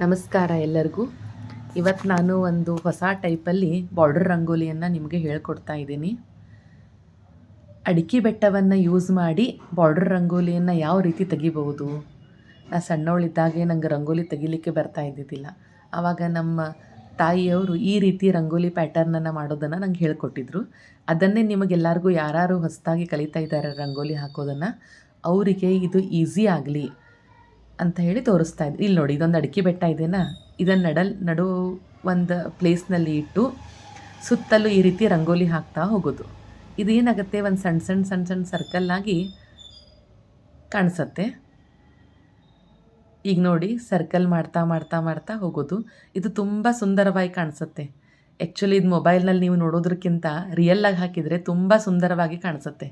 ನಮಸ್ಕಾರ ಎಲ್ಲರಿಗೂ. ಇವತ್ತು ನಾನು ಒಂದು ಹೊಸ ಟೈಪಲ್ಲಿ ಬಾರ್ಡರ್ ರಂಗೋಲಿಯನ್ನು ನಿಮಗೆ ಹೇಳ್ಕೊಡ್ತಾ ಇದ್ದೀನಿ. ಅಡಿಕೆ ಬೆಟ್ಟವನ್ನು ಯೂಸ್ ಮಾಡಿ ಬಾರ್ಡರ್ ರಂಗೋಲಿಯನ್ನು ಯಾವ ರೀತಿ ತೆಗಿಬಹುದು. ನಾ ಸಣ್ಣವಳಿದ್ದಾಗೆ ನಂಗೆ ರಂಗೋಲಿ ತೆಗಿಲಿಕ್ಕೆ ಬರ್ತಾ ಇದ್ದಿದ್ದಿಲ್ಲ. ಆವಾಗ ನಮ್ಮ ತಾಯಿಯವರು ಈ ರೀತಿ ರಂಗೋಲಿ ಪ್ಯಾಟರ್ನನ್ನು ಮಾಡೋದನ್ನು ನಂಗೆ ಹೇಳ್ಕೊಟ್ಟಿದ್ರು. ಅದನ್ನೇ ನಿಮಗೆಲ್ಲರಿಗೂ ಯಾರು ಹೊಸದಾಗಿ ಕಲಿತಾ ಇದ್ದಾರೆ ರಂಗೋಲಿ ಹಾಕೋದನ್ನು, ಅವರಿಗೆ ಇದು ಈಸಿ ಆಗಲಿ ಅಂತ ಹೇಳಿ ತೋರಿಸ್ತಾ ಇದ್ದೆ. ಇಲ್ಲಿ ನೋಡಿ, ಇದೊಂದು ಅಡಿಕೆ ಬೆಟ್ಟ ಇದೆನಾ, ಇದನ್ನು ನಡು ಒಂದು ಪ್ಲೇಸ್ನಲ್ಲಿ ಇಟ್ಟು ಸುತ್ತಲೂ ಈ ರೀತಿ ರಂಗೋಲಿ ಹಾಕ್ತಾ ಹೋಗೋದು. ಇದೇನಾಗುತ್ತೆ, ಒಂದು ಸಣ್ಣ ಸಣ್ಣ ಸರ್ಕಲ್ಲಾಗಿ ಕಾಣಿಸತ್ತೆ. ಈಗ ನೋಡಿ, ಸರ್ಕಲ್ ಮಾಡ್ತಾ ಮಾಡ್ತಾ ಮಾಡ್ತಾ ಹೋಗೋದು. ಇದು ತುಂಬ ಸುಂದರವಾಗಿ ಕಾಣಿಸುತ್ತೆ. ಆ್ಯಕ್ಚುಲಿ ಇದು ಮೊಬೈಲ್ನಲ್ಲಿ ನೀವು ನೋಡೋದಕ್ಕಿಂತ ರಿಯಲ್ಲಾಗಿ ಹಾಕಿದರೆ ತುಂಬ ಸುಂದರವಾಗಿ ಕಾಣಿಸುತ್ತೆ.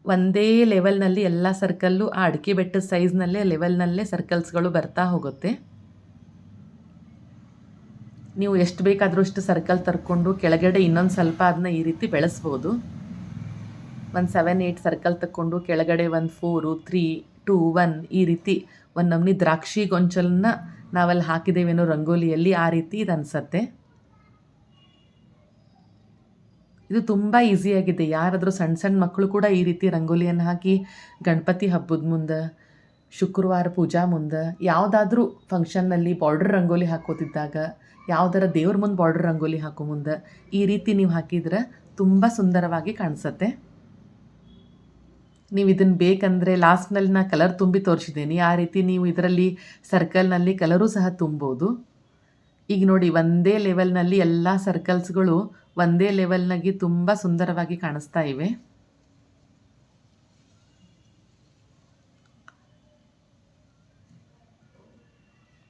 ಒಂದೇ ಲೆವೆಲ್ನಲ್ಲಿ ಎಲ್ಲ ಸರ್ಕಲ್ಲು ಆ ಅಡಿಕೆ ಬೆಟ್ಟದ ಸೈಜ್ನಲ್ಲೇ ಲೆವೆಲ್ನಲ್ಲೇ ಸರ್ಕಲ್ಸ್ಗಳು ಬರ್ತಾ ಹೋಗುತ್ತೆ. ನೀವು ಎಷ್ಟು ಬೇಕಾದರೂ ಅಷ್ಟು ಸರ್ಕಲ್ ತರ್ಕೊಂಡು ಕೆಳಗಡೆ ಇನ್ನೊಂದು ಸ್ವಲ್ಪ ಅದನ್ನ ಈ ರೀತಿ ಬೆಳೆಸ್ಬೋದು. ಒಂದು 7-8 ಸರ್ಕಲ್ ತಕ್ಕೊಂಡು ಕೆಳಗಡೆ ಒಂದು 4, 3, 2, 1 ಈ ರೀತಿ ಒಂದು ನಮ್ನಿ ದ್ರಾಕ್ಷಿ ಗೊಂಚಲನ್ನ ನಾವಲ್ಲಿ ಹಾಕಿದ್ದೇವೇನೋ ರಂಗೋಲಿಯಲ್ಲಿ, ಆ ರೀತಿ ಇದು ಅನಿಸತ್ತೆ. ಇದು ತುಂಬ ಈಸಿಯಾಗಿದೆ. ಯಾರಾದರೂ ಸಣ್ಣ ಮಕ್ಕಳು ಕೂಡ ಈ ರೀತಿ ರಂಗೋಲಿಯನ್ನು ಹಾಕಿ ಗಣಪತಿ ಹಬ್ಬದ ಮುಂದೆ, ಶುಕ್ರವಾರ ಪೂಜಾ ಮುಂದೆ, ಯಾವುದಾದ್ರೂ ಫಂಕ್ಷನ್ನಲ್ಲಿ ಬಾರ್ಡರ್ ರಂಗೋಲಿ ಹಾಕೋತಿದ್ದಾಗ, ಯಾವುದರ ದೇವ್ರ ಮುಂದೆ ಬಾರ್ಡರ್ ರಂಗೋಲಿ ಹಾಕೋ ಮುಂದೆ ಈ ರೀತಿ ನೀವು ಹಾಕಿದ್ರೆ ತುಂಬ ಸುಂದರವಾಗಿ ಕಾಣಿಸುತ್ತೆ. ನೀವು ಇದನ್ನು ಬೇಕಂದರೆ ಲಾಸ್ಟ್ನಲ್ಲಿ ನಾನು ಕಲರ್ ತುಂಬಿ ತೋರಿಸಿದ್ದೀನಿ. ಆ ರೀತಿ ನೀವು ಇದರಲ್ಲಿ ಸರ್ಕಲ್ನಲ್ಲಿ ಕಲರೂ ಸಹ ತುಂಬೋದು. ಈಗ ನೋಡಿ, ಒಂದೇ ಲೆವೆಲ್ನಲ್ಲಿ ಎಲ್ಲ ಸರ್ಕಲ್ಸ್ಗಳು ಒಂದೇ ಲೆವೆಲ್ನಾಗಿ ತುಂಬ ಸುಂದರವಾಗಿ ಕಾಣಿಸ್ತಾ ಇವೆ.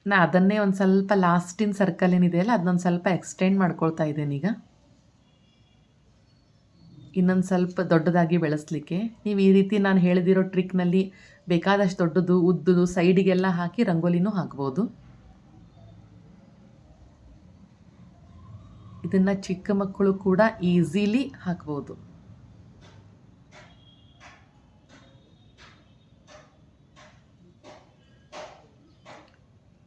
ನಾ ಅದನ್ನೇ ಒಂದು ಸ್ವಲ್ಪ ಲಾಸ್ಟಿನ ಸರ್ಕಲ್ ಏನಿದೆಯಲ್ಲ ಅದನ್ನೊಂದು ಸ್ವಲ್ಪ ಎಕ್ಸ್ಟೆಂಡ್ ಮಾಡ್ಕೊಳ್ತಾ ಇದ್ದೇನೆ. ಈಗ ಇನ್ನೊಂದು ಸ್ವಲ್ಪ ದೊಡ್ಡದಾಗಿ ಬೆಳೆಸಲಿಕ್ಕೆ ನೀವು ಈ ರೀತಿ ನಾನು ಹೇಳಿದಿರೋ ಟ್ರಿಕ್ನಲ್ಲಿ ಬೇಕಾದಷ್ಟು ದೊಡ್ಡದು ಉದ್ದುದು ಸೈಡಿಗೆಲ್ಲ ಹಾಕಿ ರಂಗೋಲಿನೂ ಹಾಕ್ಬೋದು. ಇದನ್ನು ಚಿಕ್ಕ ಮಕ್ಕಳು ಕೂಡ ಈಸಿಲಿ ಹಾಕ್ಬೋದು.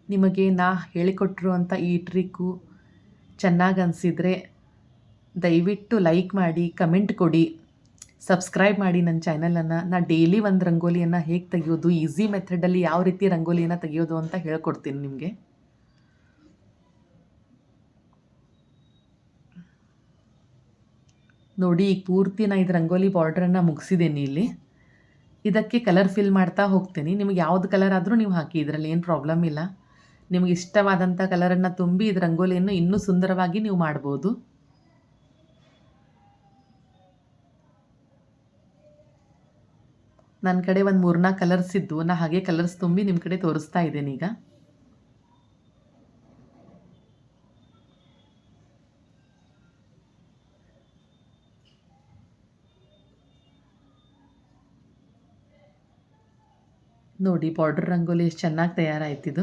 ನಿಮಗೆ ನಾ ಹೇಳಿಕೊಟ್ಟಿರುವಂಥ ಈ ಟ್ರಿಕ್ಕು ಚೆನ್ನಾಗಿ ಅನಿಸಿದರೆ ದಯವಿಟ್ಟು ಲೈಕ್ ಮಾಡಿ, ಕಮೆಂಟ್ ಕೊಡಿ, ಸಬ್ಸ್ಕ್ರೈಬ್ ಮಾಡಿ ನನ್ನ ಚಾನಲನ್ನು. ನಾ ಡೈಲಿ ಒಂದು ರಂಗೋಲಿಯನ್ನು ಹೇಗೆ ತೆಗೆಯೋದು, ಈಸಿ ಮೆಥಡಲ್ಲಿ ಯಾವ ರೀತಿ ರಂಗೋಲಿಯನ್ನು ತೆಗೆಯೋದು ಅಂತ ಹೇಳ್ಕೊಡ್ತೀನಿ ನಿಮಗೆ. ನೋಡಿ, ಈಗ ಪೂರ್ತಿ ನಾನು ಇದು ರಂಗೋಲಿ ಬಾರ್ಡ್ರನ್ನು ಮುಗಿಸಿದ್ದೀನಿ. ಇಲ್ಲಿ ಇದಕ್ಕೆ ಕಲರ್ ಫಿಲ್ ಮಾಡ್ತಾ ಹೋಗ್ತೀನಿ. ನಿಮಗೆ ಯಾವ್ದು ಕಲರ್ ಆದರೂ ನೀವು ಹಾಕಿ, ಇದರಲ್ಲಿ ಏನು ಪ್ರಾಬ್ಲಮ್ ಇಲ್ಲ. ನಿಮಗೆ ಇಷ್ಟವಾದಂಥ ಕಲರನ್ನು ತುಂಬಿ ಇದು ರಂಗೋಲಿಯನ್ನು ಇನ್ನೂ ಸುಂದರವಾಗಿ ನೀವು ಮಾಡ್ಬೋದು. ನನ್ನ ಕಡೆ ಒಂದು 3-4 ಕಲರ್ಸ್ ಇದ್ದು, ನಾ ಹಾಗೆ ಕಲರ್ಸ್ ತುಂಬಿ ನಿಮ್ಮ ಕಡೆ ತೋರಿಸ್ತಾ ಇದ್ದೇನೆ. ಈಗ ನೋಡಿ, ಬಾರ್ಡರ್ ರಂಗೋಲಿ ಎಷ್ಟು ಚೆನ್ನಾಗಿ ತಯಾರಾಯ್ತಿದು.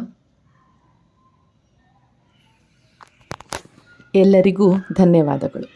ಎಲ್ಲರಿಗೂ ಧನ್ಯವಾದಗಳು.